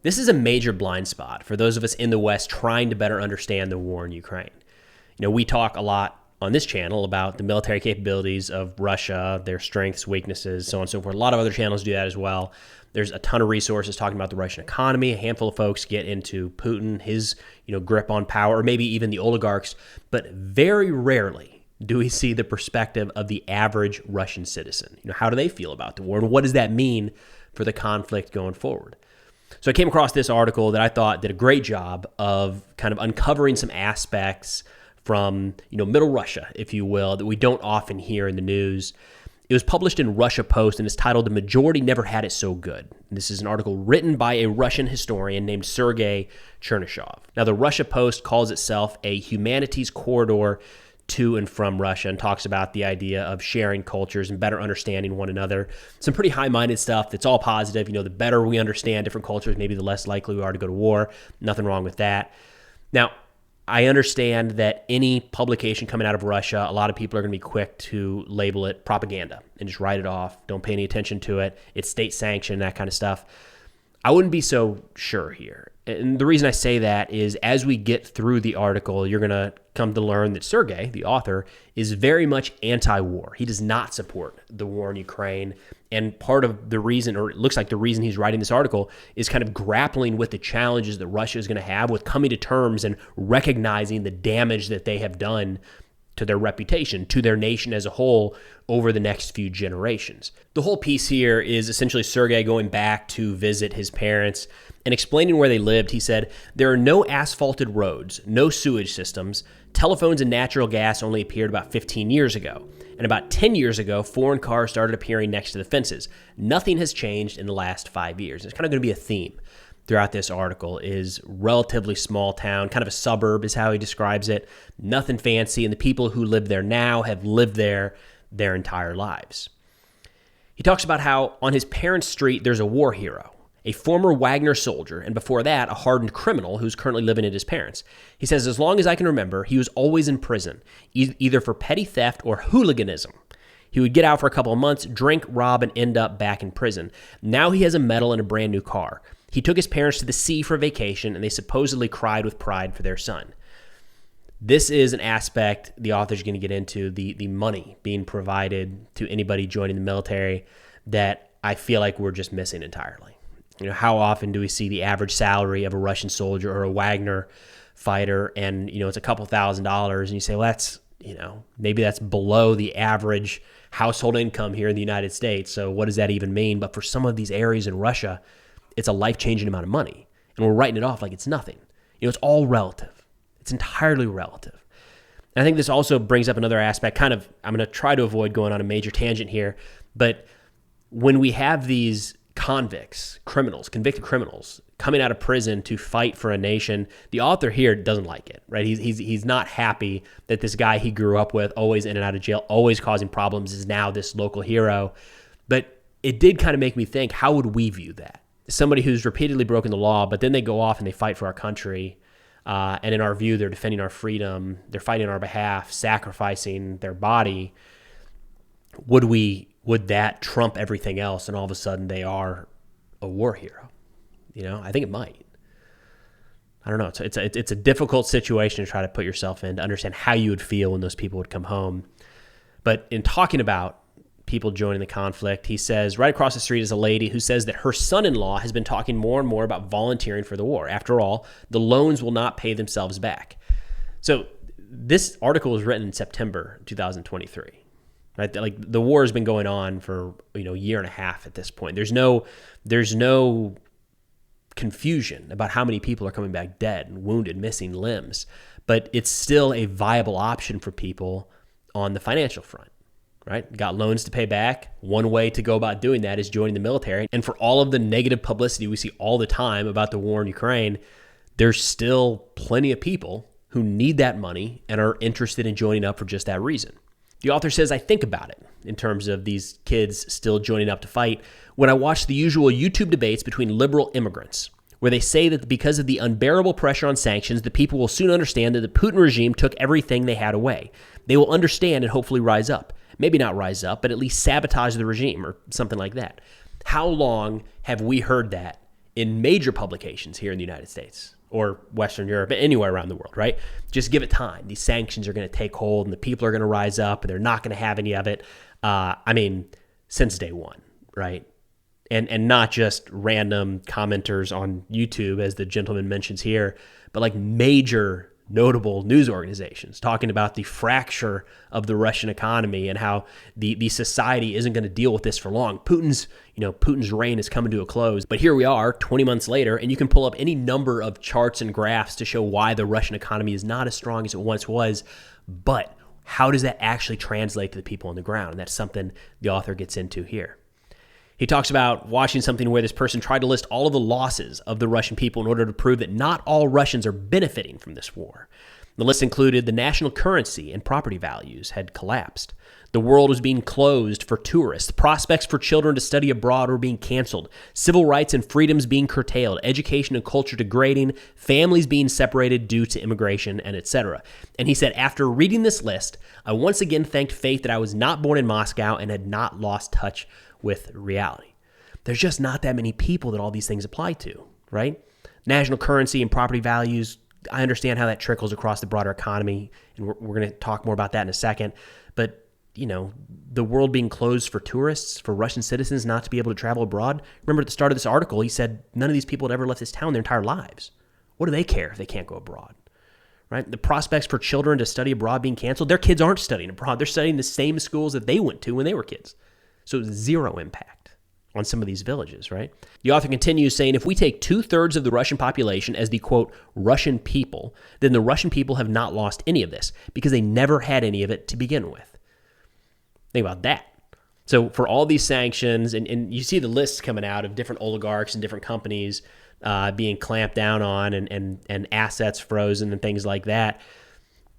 This is a major blind spot for those of us in the West trying to better understand the war in Ukraine. We talk a lot on this channel about the military capabilities of Russia, their strengths, weaknesses, so on and so forth. A lot of other channels do that as well. There's a ton of resources talking about the Russian economy. A handful of folks get into Putin, his grip on power, or maybe even the oligarchs. But very rarely do we see the perspective of the average Russian citizen. How do they feel about the war, and what does that mean for the conflict going forward? So I came across this article that I thought did a great job of kind of uncovering some aspects from Middle Russia, if you will, that we don't often hear in the news. It was published in Russia Post and is titled "The Majority Never Had It So Good." And this is an article written by a Russian historian named Sergei Chernyshov. Now, the Russia Post calls itself a humanities corridor to and from Russia and talks about the idea of sharing cultures and better understanding one another. Some pretty high-minded stuff that's all positive. The better we understand different cultures, maybe the less likely we are to go to war. Nothing wrong with that. Now, I understand that any publication coming out of Russia, a lot of people are going to be quick to label it propaganda and just write it off. Don't pay any attention to it. It's state sanctioned, that kind of stuff. I wouldn't be so sure here. And the reason I say that is as we get through the article, you're going to come to learn that Sergei, the author, is very much anti-war. He does not support the war in Ukraine. And part of the reason, or it looks like the reason he's writing this article, is kind of grappling with the challenges that Russia is going to have with coming to terms and recognizing the damage that they have done to their reputation, to their nation as a whole over the next few generations. The whole piece here is essentially Sergei going back to visit his parents and explaining where they lived. He said, "There are no asphalted roads, no sewage systems. Telephones and natural gas only appeared about 15 years ago. And about 10 years ago, foreign cars started appearing next to the fences. Nothing has changed in the last 5 years." It's kind of going to be a theme throughout this article, is relatively small town, kind of a suburb is how he describes it. Nothing fancy, and the people who live there now have lived there their entire lives. He talks about how on his parents' street there's a war hero, a former Wagner soldier, and before that, a hardened criminal who's currently living at his parents'. He says, as long as I can remember, he was always in prison, either for petty theft or hooliganism. He would get out for a couple of months, drink, rob, and end up back in prison. Now he has a medal and a brand new car. He took his parents to the sea for vacation, and they supposedly cried with pride for their son. This is an aspect the author's going to get into, the money being provided to anybody joining the military that I feel like we're just missing entirely. How often do we see the average salary of a Russian soldier or a Wagner fighter, and it's a couple $1,000s, and you say, well, that's maybe that's below the average household income here in the United States. So what does that even mean? But for some of these areas in Russia, it's a life-changing amount of money, and we're writing it off like it's nothing. It's all relative. It's entirely relative. And I think this also brings up another aspect. I'm going to try to avoid going on a major tangent here, but when we have these convicts, criminals, convicted criminals coming out of prison to fight for a nation, the author here doesn't like it, right? He's not happy that this guy he grew up with, always in and out of jail, always causing problems, is now this local hero. But it did kind of make me think, how would we view that? Somebody who's repeatedly broken the law, but then they go off and they fight for our country. And in our view, they're defending our freedom. They're fighting on our behalf, sacrificing their body. Would that trump everything else? And all of a sudden they are a war hero? I think it might. I don't know. It's a difficult situation to try to put yourself in, to understand how you would feel when those people would come home. But in talking about people joining the conflict, he says right across the street is a lady who says that her son-in-law has been talking more and more about volunteering for the war. After all, the loans will not pay themselves back. So this article was written in September 2023. Right? Like, the war has been going on for a year and a half at this point. There's no confusion about how many people are coming back dead and wounded, missing limbs, but it's still a viable option for people on the financial front. Right? Got loans to pay back. One way to go about doing that is joining the military. And for all of the negative publicity we see all the time about the war in Ukraine, there's still plenty of people who need that money and are interested in joining up for just that reason. The author says, I think about it in terms of these kids still joining up to fight when I watch the usual YouTube debates between liberal immigrants, where they say that because of the unbearable pressure on sanctions, the people will soon understand that the Putin regime took everything they had away. They will understand and hopefully rise up. Maybe not rise up, but at least sabotage the regime or something like that. How long have we heard that in major publications here in the United States or Western Europe, anywhere around the world, right? Just give it time. These sanctions are going to take hold and the people are going to rise up and they're not going to have any of it. Since day one, right? And not just random commenters on YouTube, as the gentleman mentions here, but like major notable news organizations talking about the fracture of the Russian economy and how the society isn't going to deal with this for long. Putin's reign is coming to a close. But here we are 20 months later, and you can pull up any number of charts and graphs to show why the Russian economy is not as strong as it once was. But how does that actually translate to the people on the ground? And that's something the author gets into here. He talks about watching something where this person tried to list all of the losses of the Russian people in order to prove that not all Russians are benefiting from this war. The list included the national currency and property values had collapsed. The world was being closed for tourists. Prospects for children to study abroad were being canceled. Civil rights and freedoms being curtailed. Education and culture degrading. Families being separated due to immigration, and etc. And he said, after reading this list, I once again thanked fate that I was not born in Moscow and had not lost touch with reality. There's just not that many people that all these things apply to, right? National currency and property values, I understand how that trickles across the broader economy, and we're going to talk more about that in a second. But, the world being closed for tourists, for Russian citizens not to be able to travel abroad. Remember at the start of this article, he said none of these people had ever left this town their entire lives. What do they care if they can't go abroad, right? The prospects for children to study abroad being canceled, their kids aren't studying abroad. They're studying the same schools that they went to when they were kids. So zero impact on some of these villages, right? The author continues saying, if we take 2/3 of the Russian population as the, quote, Russian people, then the Russian people have not lost any of this because they never had any of it to begin with. Think about that. So for all these sanctions, and you see the lists coming out of different oligarchs and different companies being clamped down on and assets frozen and things like that.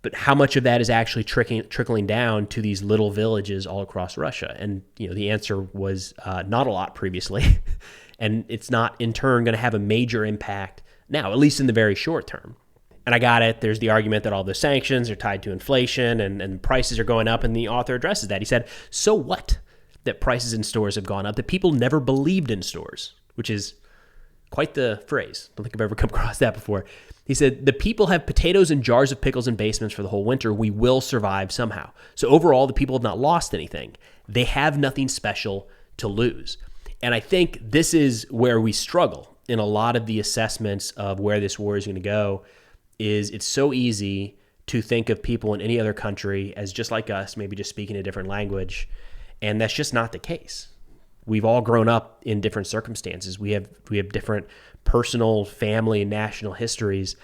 But how much of that is actually trickling down to these little villages all across Russia? And the answer was not a lot previously, and it's not in turn going to have a major impact now, at least in the very short term. And I got it. There's the argument that all the sanctions are tied to inflation and prices are going up, and the author addresses that. He said, so what that prices in stores have gone up, that people never believed in stores, which is quite the phrase. I don't think I've ever come across that before. He said, the people have potatoes and jars of pickles in basements for the whole winter. We will survive somehow. So overall, the people have not lost anything. They have nothing special to lose. And I think this is where we struggle in a lot of the assessments of where this war is going to go. Is it's so easy to think of people in any other country as just like us, maybe just speaking a different language. And that's just not the case. We've all grown up in different circumstances. We have different personal, family, and national histories.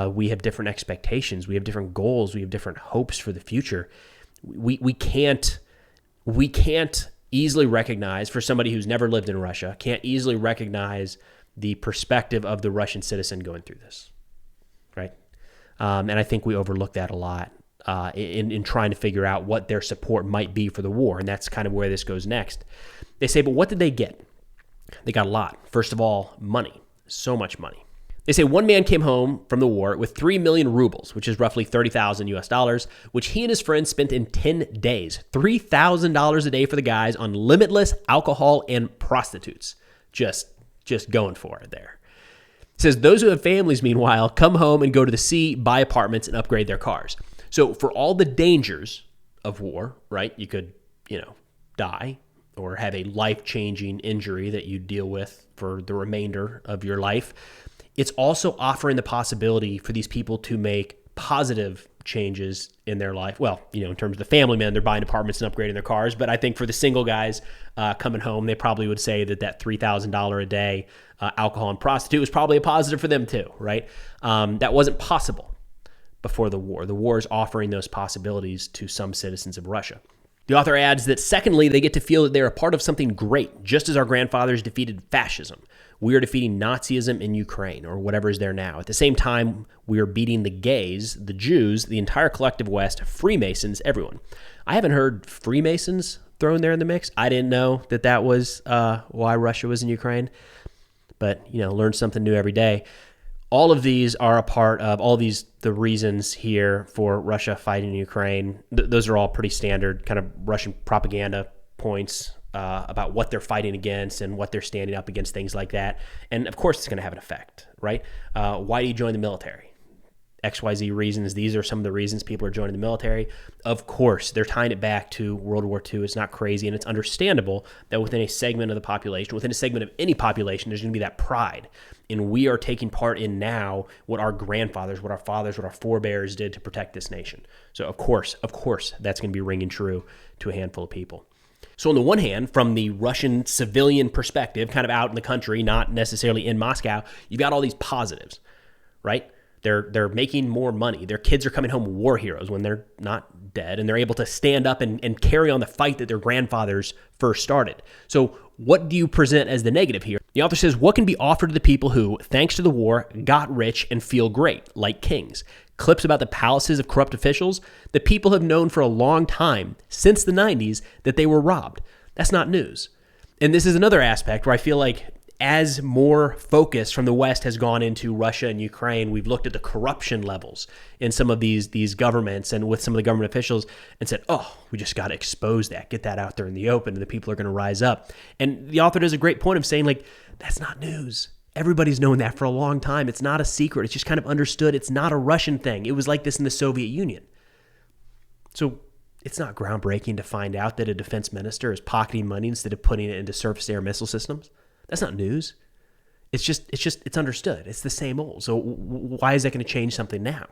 We have different expectations. We have different goals. We have different hopes for the future. We can't easily recognize, for somebody who's never lived in Russia, can't easily recognize the perspective of the Russian citizen going through this, right? And I think we overlook that a lot in trying to figure out what their support might be for the war. And that's kind of where this goes next. They say, but what did they get? They got a lot. First of all, money. So much money. They say one man came home from the war with 3 million rubles, which is roughly $30,000, which he and his friends spent in 10 days. $3,000 a day for the guys on limitless alcohol and prostitutes. Just going for it there. It says those who have families, meanwhile, come home and go to the sea, buy apartments, and upgrade their cars. So for all the dangers of war, right, you could, die or have a life-changing injury that you deal with for the remainder of your life. It's also offering the possibility for these people to make positive changes in their life. Well, in terms of the family men, they're buying apartments and upgrading their cars. But I think for the single guys coming home, they probably would say that $3,000 a day alcohol and prostitute was probably a positive for them too, right? That wasn't possible before the war. The war is offering those possibilities to some citizens of Russia. The author adds that secondly, they get to feel that they're a part of something great, just as our grandfathers defeated fascism. We are defeating Nazism in Ukraine, or whatever is there now. At the same time, we are beating the gays, the Jews, the entire collective West, Freemasons, everyone. I haven't heard Freemasons thrown there in the mix. I didn't know that was why Russia was in Ukraine. But, learn something new every day. All of these are a part of the reasons here for Russia fighting Ukraine. Those are all pretty standard kind of Russian propaganda points. about what they're fighting against and what they're standing up against, things like that. And of course, it's going to have an effect, right? Why do you join the military? XYZ reasons. These are some of the reasons people are joining the military. Of course, they're tying it back to World War II. It's not crazy, and it's understandable that within a segment of the population, within a segment of any population, there's going to be that pride. And we are taking part in now what our grandfathers, what our fathers, what our forebears did to protect this nation. So of course, that's going to be ringing true to a handful of people. So on the one hand, from the Russian civilian perspective, kind of out in the country, not necessarily in Moscow, you've got all these positives, right? They're making more money. Their kids are coming home war heroes when they're not dead, and they're able to stand up and carry on the fight that their grandfathers first started. So what do you present as the negative here? The author says, what can be offered to the people who, thanks to the war, got rich and feel great, like kings? Clips about the palaces of corrupt officials? The people have known for a long time, since the 90s, that they were robbed. That's not news. And this is another aspect where I feel like as more focus from the West has gone into Russia and Ukraine, we've looked at the corruption levels in some of these governments and with some of the government officials and said, oh, we just got to expose that, get that out there in the open, and the people are going to rise up. And the author does a great point of saying, like, that's not news. Everybody's known that for a long time. It's not a secret. It's just kind of understood. It's not a Russian thing. It was like this in the Soviet Union. So it's not groundbreaking to find out that a defense minister is pocketing money instead of putting it into surface-to-air missile systems. That's not news. It's understood. It's the same old. So why is that going to change something now?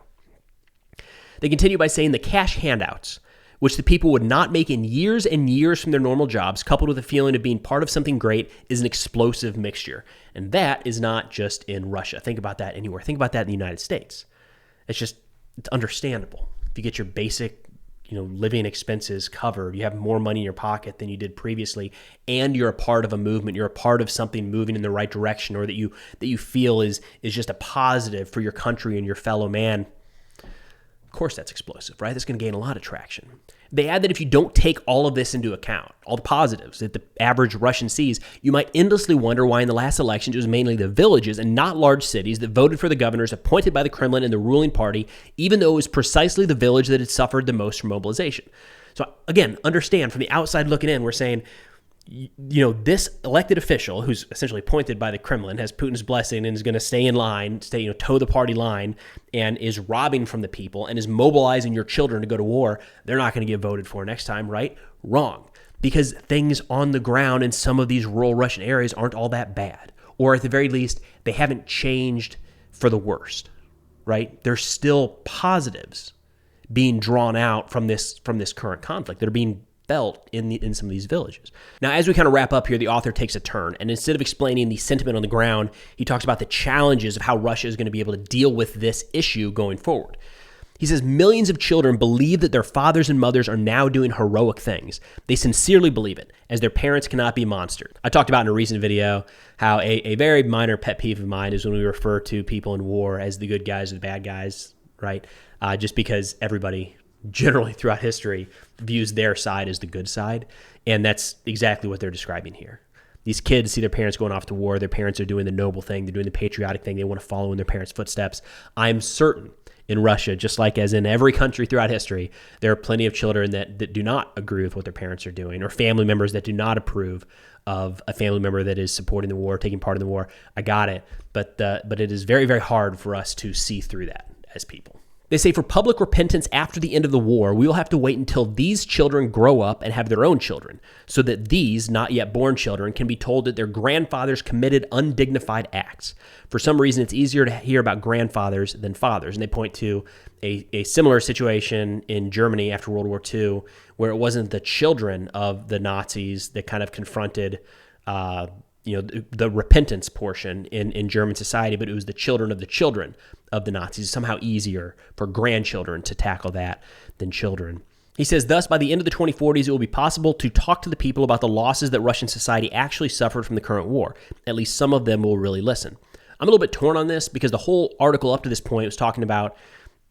They continue by saying the cash handouts, which the people would not make in years and years from their normal jobs, coupled with a feeling of being part of something great, is an explosive mixture. And that is not just in Russia. Think about that anywhere. Think about that in the United States. It's understandable. If you get your basic living expenses covered, you have more money in your pocket than you did previously, and you're a part of a movement, you're a part of something moving in the right direction, or that you feel is just a positive for your country and your fellow man. Of course that's explosive, right? That's going to gain a lot of traction. They add that if you don't take all of this into account, all the positives that the average Russian sees, you might endlessly wonder why in the last elections it was mainly the villages and not large cities that voted for the governors appointed by the Kremlin and the ruling party, even though it was precisely the village that had suffered the most from mobilization. So again, understand, from the outside looking in, we're saying, this elected official who's essentially appointed by the Kremlin has Putin's blessing and is going to stay in line, toe the party line, and is robbing from the people and is mobilizing your children to go to war. They're not going to get voted for next time, right? Wrong. Because things on the ground in some of these rural Russian areas aren't all that bad. Or at the very least, they haven't changed for the worst, right? There's still positives being drawn out from this current conflict that are being felt in some of these villages. Now, as we kind of wrap up here, the author takes a turn, and instead of explaining the sentiment on the ground, he talks about the challenges of how Russia is going to be able to deal with this issue going forward. He says, millions of children believe that their fathers and mothers are now doing heroic things. They sincerely believe it, as their parents cannot be monsters. I talked about in a recent video how a very minor pet peeve of mine is when we refer to people in war as the good guys or the bad guys, right? Just because everybody generally throughout history views their side as the good side. And that's exactly what they're describing here. These kids see their parents going off to war. Their parents are doing the noble thing. They're doing the patriotic thing. They want to follow in their parents' footsteps. I'm certain in Russia, just like as in every country throughout history, there are plenty of children that do not agree with what their parents are doing, or family members that do not approve of a family member that is supporting the war, taking part in the war. I got it. But it is very, very hard for us to see through that as people. They say for public repentance after the end of the war, we will have to wait until these children grow up and have their own children, so that these not yet born children can be told that their grandfathers committed undignified acts. For some reason, it's easier to hear about grandfathers than fathers. And they point to a similar situation in Germany after World War II, where it wasn't the children of the Nazis that kind of confronted the repentance portion in German society, but it was the children of the Nazis. It's somehow easier for grandchildren to tackle that than children. He says, thus, by the end of the 2040s, it will be possible to talk to the people about the losses that Russian society actually suffered from the current war. At least some of them will really listen. I'm a little bit torn on this because the whole article up to this point was talking about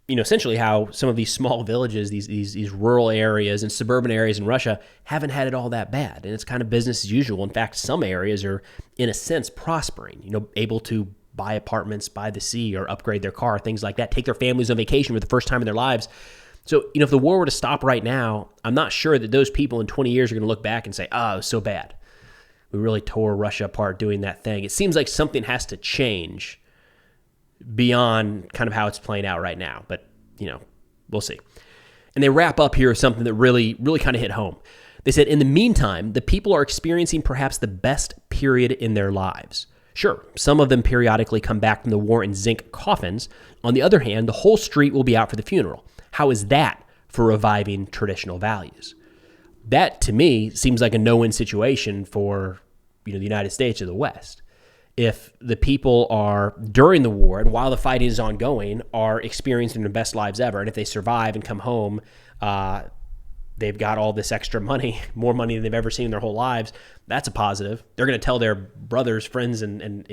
essentially how some of these small villages, these rural areas and suburban areas in Russia haven't had it all that bad. And it's kind of business as usual. In fact, some areas are, in a sense, prospering, able to buy apartments by the sea or upgrade their car, things like that, take their families on vacation for the first time in their lives. So, if the war were to stop right now, I'm not sure that those people in 20 years are going to look back and say, oh, it was so bad. We really tore Russia apart doing that thing. It seems like something has to change beyond kind of how it's playing out right now. But, we'll see. And they wrap up here with something that really, really kind of hit home. They said, in the meantime, the people are experiencing perhaps the best period in their lives. Sure, some of them periodically come back from the war in zinc coffins. On the other hand, the whole street will be out for the funeral. How is that for reviving traditional values? That, to me, seems like a no-win situation for the United States or the West. If the people are, during the war and while the fighting is ongoing, are experiencing their best lives ever, and if they survive and come home, they've got all this extra money, more money than they've ever seen in their whole lives, that's a positive. They're going to tell their brothers, friends, and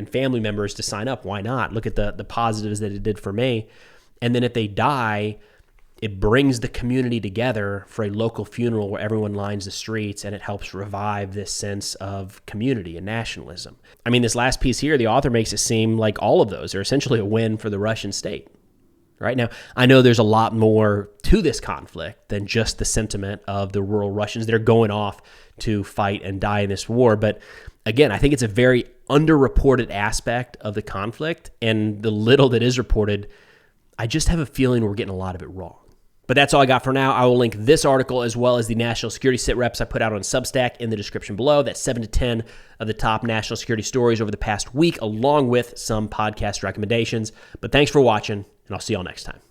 family members to sign up. Why not? Look at the positives that it did for me. And then if they die, it brings the community together for a local funeral where everyone lines the streets, and it helps revive this sense of community and nationalism. I mean, this last piece here, the author makes it seem like all of those are essentially a win for the Russian state. Right now, I know there's a lot more to this conflict than just the sentiment of the rural Russians that are going off to fight and die in this war. But again, I think it's a very underreported aspect of the conflict, and the little that is reported, I just have a feeling we're getting a lot of it wrong. But that's all I got for now. I will link this article as well as the national security sit reps I put out on Substack in the description below. That's 7 to 10 of the top national security stories over the past week, along with some podcast recommendations. But thanks for watching, and I'll see y'all next time.